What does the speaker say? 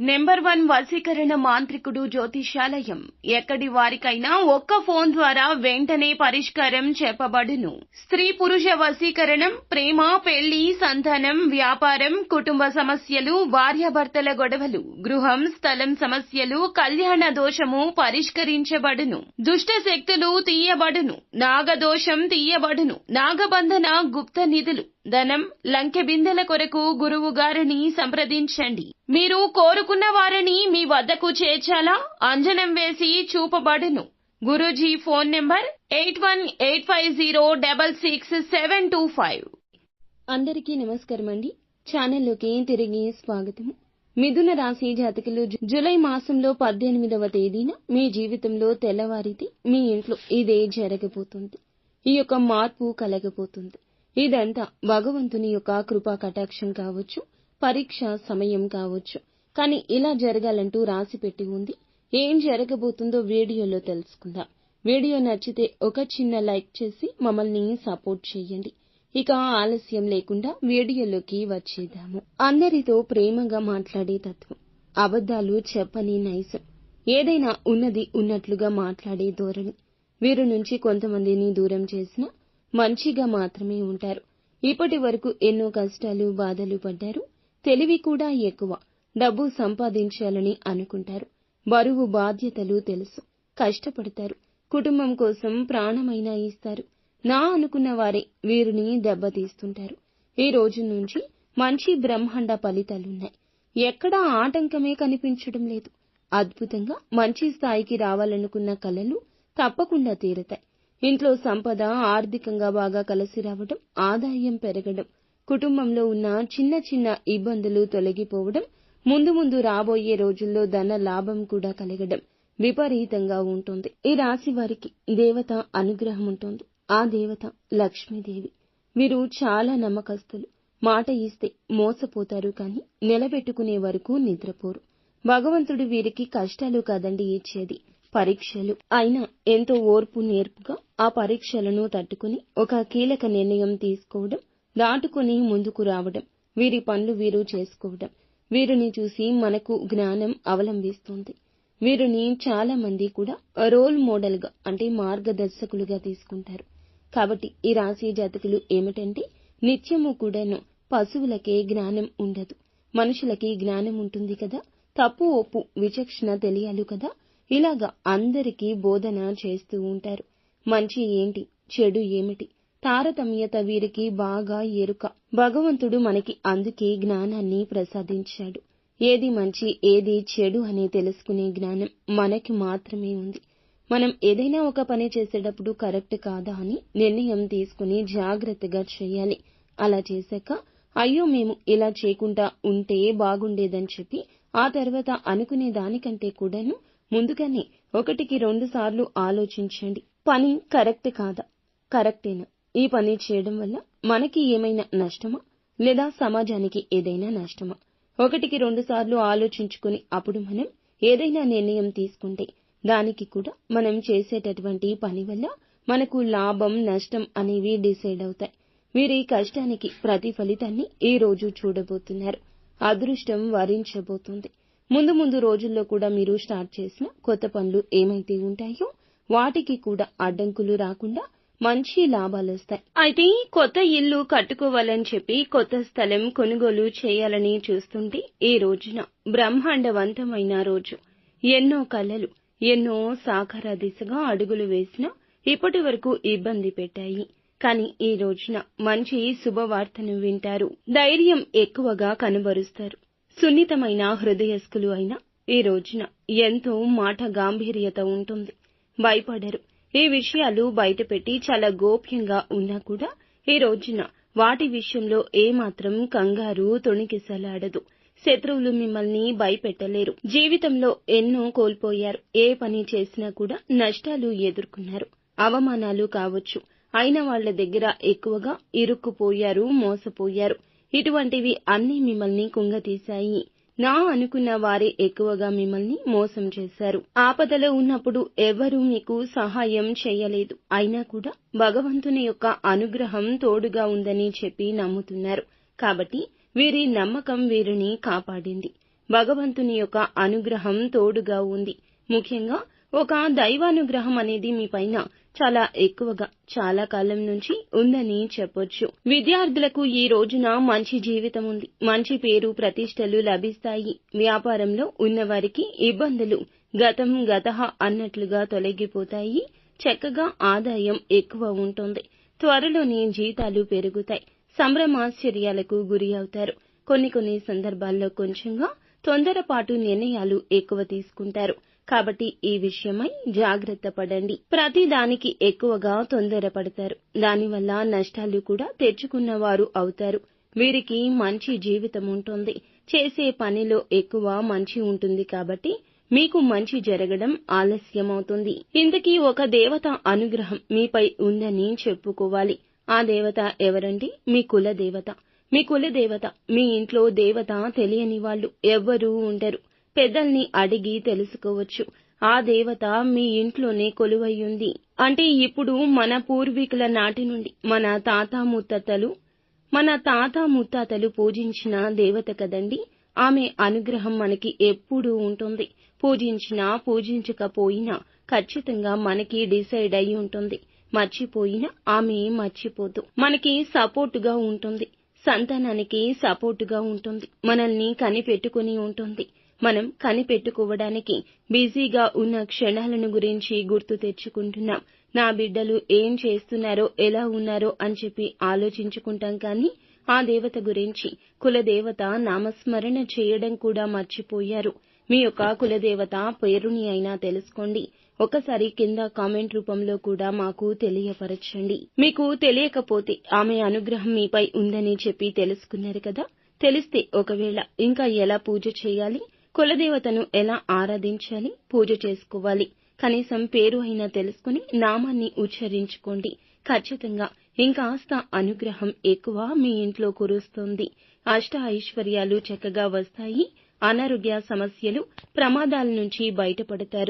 Number 1 వశీకరణ మాంత్రికుడు జ్యోతిష్యాలయం. ఎక్కడి వారికైనా ఒక్క ఫోన్ ద్వారా వెంటనే పరిష్కారం చెప్పబడును. స్త్రీ పురుష వశీకరణం, ప్రేమ, పెళ్లి, సంతానం, వ్యాపారం, కుటుంబ సమస్యలు, భార్యాభర్తల గొడవలు, గృహం, స్థలం సమస్యలు, కళ్యాణ దోషము పరిష్కరించబడును. దుష్ట శక్తులు తీయబడును. నాగదోషం తీయబడును. నాగబంధన, గుప్త నిధులు, ధనం, లంకె బిందెల కొరకు గురువు గారిని సంప్రదించండి. మీరు కోరుకున్న వారిని మీ వద్దకు చేర్చాలా? అంజనం వేసి చూపబడును. Guruji phone number 8185066725. అందరికీ నమస్కారం అండి. ఛానల్లోకి తిరిగి స్వాగతము. మిథున రాశి జాతకులు జూలై మాసంలో 18వ తేదీన మీ జీవితంలో తెల్లవారితే మీ ఇంట్లో ఇదే జరగబోతుంది. ఈ యొక్క మార్పు కలగబోతుంది. ఇదంతా భగవంతుని యొక్క కృపా కటాక్షం కావచ్చు, పరీక్ష సమయం కావచ్చు. కానీ ఇలా జరగాలంటూ రాసి పెట్టి ఉంది. ఏం జరగబోతుందో వీడియోలో తెలుసుకుందాం. వీడియో నచ్చితే ఒక చిన్న లైక్ చేసి మమ్మల్ని సపోర్ట్ చేయండి. ఇక ఆలస్యం లేకుండా వీడియోలోకి వచ్చేద్దాము. అందరితో ప్రేమగా మాట్లాడే తత్వం, అబద్ధాలు చెప్పని నైజం, ఏదైనా ఉన్నది ఉన్నట్లుగా మాట్లాడే ధోరణి. వీరి నుంచి కొంతమందిని దూరం చేసినా మంచిగా మాత్రమే ఉంటారు. ఇప్పటి వరకు ఎన్నో కష్టాలు, బాధలు పడ్డారు. తెలివి కూడా ఎక్కువ. డబ్బు సంపాదించాలని అనుకుంటారు. బరువు బాధ్యతలు తెలుసు. కష్టపడతారు. కుటుంబం కోసం ప్రాణమైనా ఇస్తారు. నా అనుకున్న వారే వీరిని దెబ్బతీస్తుంటారు. ఈ రోజు నుంచి మంచి బ్రహ్మాండ ఫలితాలున్నాయి. ఎక్కడా ఆటంకమే కనిపించడం లేదు. అద్భుతంగా మంచి స్థాయికి రావాలనుకున్న కలలు తప్పకుండా తీరతాయి. ఇంట్లో సంపద ఆర్థికంగా బాగా కలిసి రావడం, ఆదాయం పెరగడం, కుటుంబంలో ఉన్న చిన్న చిన్న ఇబ్బందులు తొలగిపోవడం, ముందు ముందు రాబోయే రోజుల్లో ధన లాభం కూడా కలగడం విపరీతంగా ఉంటుంది. ఈ రాశి వారికి దేవత అనుగ్రహం ఉంటుంది. ఆ దేవత లక్ష్మీదేవి. వీరు చాలా నమ్మకస్తులు. మాట ఇస్తే మోసపోతారు, కానీ నిలబెట్టుకునే వరకు నిద్రపోరు. భగవంతుడు వీరికి కష్టాలు కాదండి ఇచ్చేది, పరీక్షలు. అయినా ఎంతో ఓర్పు నేర్పుగా ఆ పరీక్షలను తట్టుకుని ఒక కీలక నిర్ణయం తీసుకోవడం, దాటుకుని ముందుకు రావడం, వీరి పనులు వీరు చేసుకోవడం. వీరిని చూసి మనకు జ్ఞానం అవలంబిస్తుంది. వీరిని చాలా మంది కూడా రోల్ మోడల్ గా అంటే మార్గదర్శకులుగా తీసుకుంటారు. కాబట్టి ఈ రాశి జాతకులు ఏమిటంటే, నిత్యము కూడాను పశువులకే జ్ఞానం ఉండదు, మనుషులకి జ్ఞానం ఉంటుంది కదా. తప్పు ఒప్పు విచక్షణ తెలియాలి కదా. ఇలాగా అందరికీ బోధన చేస్తూ ఉంటారు. మంచి ఏంటి, చెడు ఏమిటి, తారతమ్యత వీరికి బాగా ఎరుక. భగవంతుడు మనకి అందుకే జ్ఞానాన్ని ప్రసాదించాడు. ఏది మంచి, ఏది చెడు అని తెలుసుకునే జ్ఞానం మనకి మాత్రమే ఉంది. మనం ఏదైనా ఒక పని చేసేటప్పుడు కరెక్ట్ కాదా అని నిర్ణయం తీసుకుని జాగ్రత్తగా చేయాలి. అలా చేశాక అయ్యో మేము ఇలా చేయకుండా ఉంటే బాగుండేదని చెప్పి ఆ తర్వాత అనుకునే దానికంటే కూడాను ముందుగానే 1కి 2 సార్లు ఆలోచించండి. పని కరెక్ట్ కాదా, కరెక్టేనా, ఈ పని చేయడం వల్ల మనకి ఏమైనా నష్టమా లేదా సమాజానికి ఏదైనా నష్టమా, 1కి 2 సార్లు ఆలోచించుకుని అప్పుడు మనం ఏదైనా నిర్ణయం తీసుకుంటే దానికి కూడా మనం చేసేటటువంటి పని వల్ల మనకు లాభం నష్టం అనేవి డిసైడ్ అవుతాయి. వీరి కష్టానికి ప్రతి ఫలితాన్ని ఈ రోజు చూడబోతున్నారు. అదృష్టం వరించబోతుంది. ముందు ముందు రోజుల్లో కూడా మీరు స్టార్ట్ చేసిన కొత్త పనులు ఏమైతే ఉంటాయో వాటికి కూడా అడ్డంకులు రాకుండా మంచి లాభాలొస్తాయి. అయితే కొత్త ఇల్లు కట్టుకోవాలని చెప్పి కొత్త స్థలం కొనుగోలు చేయాలని చూస్తుంటే ఈ రోజున బ్రహ్మాండవంతమైన రోజు. ఎన్నో కలలు, ఎన్నో సాకార దిశగా అడుగులు వేసినా ఇప్పటి వరకు ఇబ్బంది పెట్టాయి. కానీ ఈ రోజున మంచి శుభవార్తను వింటారు. ధైర్యం ఎక్కువగా కనబరుస్తారు. సున్నితమైన హృదయస్కులు అయినా ఈ రోజున ఎంతో మాట గాంభీర్యత ఉంటుంది. భయపడరు. ఈ విషయాలు బయటపెట్టి చాలా గోప్యంగా ఉన్నా కూడా ఈ రోజున వాటి విషయంలో ఏమాత్రం కంగారు తొణికిసలాడదు. శత్రువులు మిమ్మల్ని భయపెట్టలేరు. జీవితంలో ఎన్నో కోల్పోయారు. ఏ పని చేసినా కూడా నష్టాలు ఎదుర్కొన్నారు. అవమానాలు కావచ్చు, అయిన వాళ్ల దగ్గర ఎక్కువగా ఇరుక్కుపోయారు, మోసపోయారు. ఇటువంటివి అన్నీ మిమ్మల్ని కుంగతీశాయి. నా అనుకున్న వారే ఎక్కువగా మిమ్మల్ని మోసం చేశారు. ఆపదలో ఉన్నప్పుడు ఎవరూ మీకు సహాయం చేయలేదు. అయినా కూడా భగవంతుని యొక్క అనుగ్రహం తోడుగా ఉందని చెప్పి నమ్ముతున్నారు. కాబట్టి వీరి నమ్మకం వీరిని కాపాడింది. భగవంతుని యొక్క అనుగ్రహం తోడుగా ఉంది. ముఖ్యంగా ఒక దైవానుగ్రహం అనేది మీ పైన చాలా ఎక్కువగా చాలా కాలం నుంచి ఉందని చెప్పొచ్చు. విద్యార్థులకు ఈ రోజున మంచి జీవితం ఉంది. మంచి పేరు ప్రతిష్టలు లభిస్తాయి. వ్యాపారంలో ఉన్నవారికి ఇబ్బందులు గతం గతః అన్నట్లుగా తొలగిపోతాయి. చక్కగా ఆదాయం ఎక్కువ ఉంటుంది. త్వరలోనే జీతాలు పెరుగుతాయి. సంభ్రమాశ్చర్యాలకు గురి అవుతారు. కొన్ని సందర్భాల్లో కొంచెంగా తొందరపాటు నిర్ణయాలు ఎక్కువ తీసుకుంటారు. కాబట్టి ఈ విషయమై జాగ్రత్త పడండి. ప్రతి దానికి ఎక్కువగా తొందరపడతారు. దానివల్ల నష్టాలు కూడా తెచ్చుకున్నవారు అవుతారు. వీరికి మంచి జీవితం ఉంటుంది. చేసే పనిలో ఎక్కువ మంచి ఉంటుంది కాబట్టి మీకు మంచి జరగడం ఆలస్యమవుతుంది. ఇంతకీ ఒక దేవత అనుగ్రహం మీపై ఉందని చెప్పుకోవాలి. ఆ దేవత ఎవరంటే మీ కుల దేవత. మీ కుల దేవత, మీ ఇంట్లో దేవత తెలియని వాళ్ళు ఎవ్వరూ ఉండరు. పెద్దల్ని అడిగి తెలుసుకోవచ్చు. ఆ దేవత మీ ఇంట్లోనే కొలువై ఉంది. అంటే ఇప్పుడు మన పూర్వీకుల నాటి నుండి మన తాత ముత్తాతలు పూజించిన దేవత కదండి. ఆమె అనుగ్రహం మనకి ఎప్పుడూ ఉంటుంది. పూజించినా పూజించకపోయినా ఖచ్చితంగా మనకి డిసైడ్ అయి ఉంటుంది. మర్చిపోయినా ఆమె మర్చిపోదు. మనకి సపోర్టుగా ఉంటుంది. సంతానానికి సపోర్టుగా ఉంటుంది. మనల్ని కనిపెట్టుకుని ఉంటుంది. మనం కనిపెట్టుకోవడానికి బిజీగా ఉన్న క్షణాలను గురించి గుర్తు తెచ్చుకుంటున్నాం. నా బిడ్డలు ఏం చేస్తున్నారో ఎలా ఉన్నారో అని చెప్పి ఆలోచించుకుంటాం. కానీ ఆ దేవత గురించి కులదేవత నామస్మరణ చేయడం కూడా మర్చిపోయారు. మీ యొక్క కులదేవత పేరుని అయినా తెలుసుకోండి. ఒకసారి కింద కామెంట్ రూపంలో కూడా మాకు తెలియపరచండి. మీకు తెలియకపోతే ఆమె అనుగ్రహం మీపై ఉందని చెప్పి తెలుసుకున్నారు కదా. తెలిస్తే ఒకవేళ ఇంకా ఎలా పూజ చేయాలి, కులదేవతను ఎలా ఆరాధించాలి, పూజ చేసుకోవాలి, కనీసం పేరు అయినా తెలుసుకుని నామాన్ని ఉచ్చరించుకోండి. ఖచ్చితంగా ఇంకాస్త అనుగ్రహం ఎక్కువ మీ ఇంట్లో కురుస్తుంది. అష్ట ఐశ్వర్యాలు చక్కగా వస్తాయి. అనారోగ్య సమస్యలు, ప్రమాదాల నుంచి బయటపడతారు.